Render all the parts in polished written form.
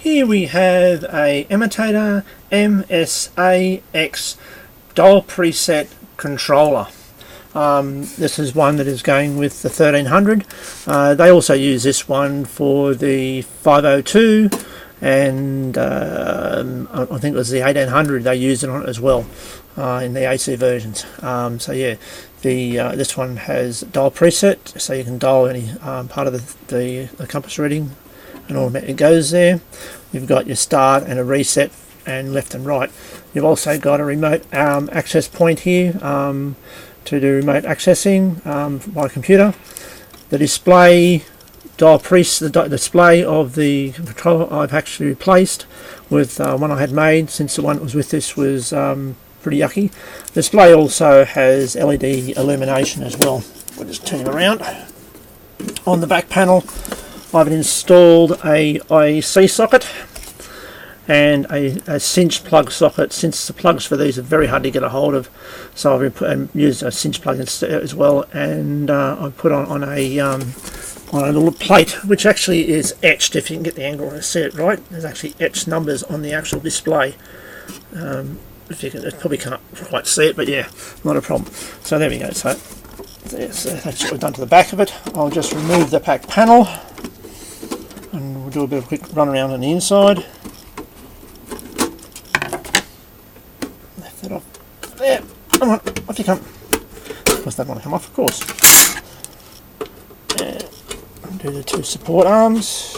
Here we have a Emotator MSAX dial preset controller. This is one that is going with the 1300. They also use this one for the 502 and I think it was the 1800 they used it on it as well in the AC versions. So yeah, this one has dial preset, so you can dial any part of the compass reading and automatically goes there. You've got your start and a reset and left and right. You've also got a remote access point here to do remote accessing by computer. The display the display of the controller I've actually replaced with one I had made, since the one that was with this was pretty yucky. The display also has LED illumination as well. We'll just turn it around. On the back panel I've installed a IEC socket and a cinch plug socket, since the plugs for these are very hard to get a hold of, so I've used a cinch plug as well, and I put on a little plate which actually is etched, if you can get the angle to see it right. There's actually etched numbers on the actual display. If you can, it probably can't quite see it, but yeah, not a problem. So there we go. So that's what we've done to the back of it. I'll just remove the back panel and we'll do a bit of a quick run around on the inside. Lift it off there. Come on, off you come. Of course, that want to come off, of course. And undo the two support arms.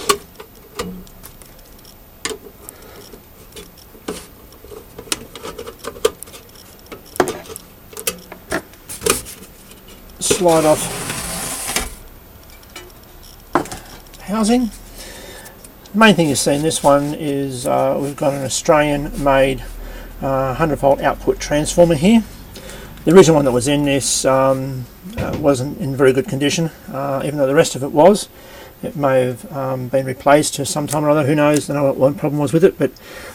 Slide off housing. The main thing you see in this one is we've got an Australian made 100 volt output transformer here. The original one that was in this wasn't in very good condition, even though the rest of it was. It may have been replaced to some time or other, who knows, I don't know what one problem was with it, but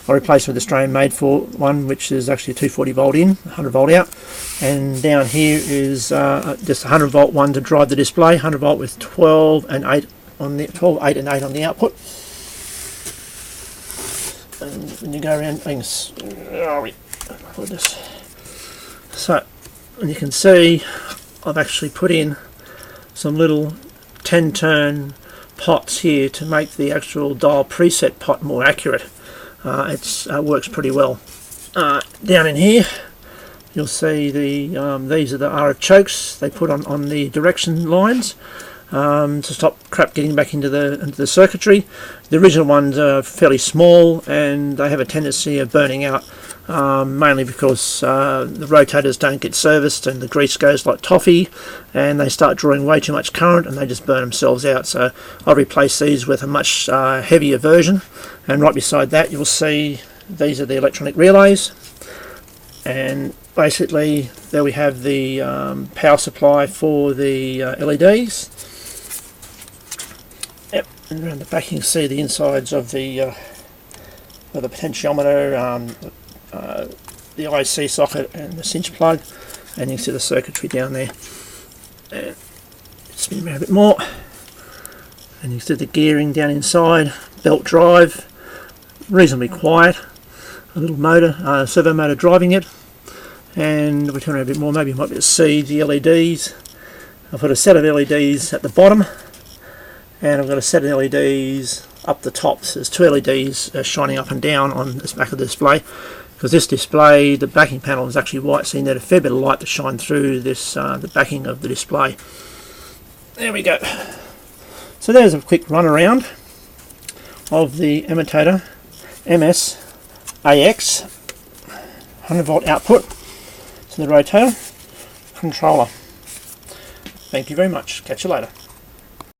I replaced it with Australian made for one which is actually a 240 volt in, 100 volt out, and down here is just a 100 volt one to drive the display, 100 volt with 12 and 8 on the 12, 8 and 8 on the output. And when you go around things, so and you can see I've actually put in some little 10 turn pots here to make the actual dial preset pot more accurate. It works pretty well. Down in here you'll see these are the RF chokes they put on the direction lines to stop crap getting back into the circuitry. The original ones are fairly small and they have a tendency of burning out, mainly because the rotators don't get serviced and the grease goes like toffee and they start drawing way too much current and they just burn themselves out. So I'll replace these with a much heavier version, and right beside that you'll see these are the electronic relays, and basically there we have the power supply for the LEDs. Yep, and around the back you can see the insides of the potentiometer, the IC socket and the cinch plug, and you can see the circuitry down there. And spin around a bit more and you can see the gearing down inside, belt drive, reasonably quiet, a little motor, servo motor driving it, and we turn around a bit more, maybe you might be able to see the LEDs. I've got a set of LEDs at the bottom and I've got a set of LEDs up the top. So there's two LEDs shining up and down on this back of the display, because this display, the backing panel is actually white, so you need a fair bit of light to shine through this the backing of the display. There we go. So there's a quick run around of the Emotator MSAX 100 volt output to the Rotator controller. Thank you very much. Catch you later.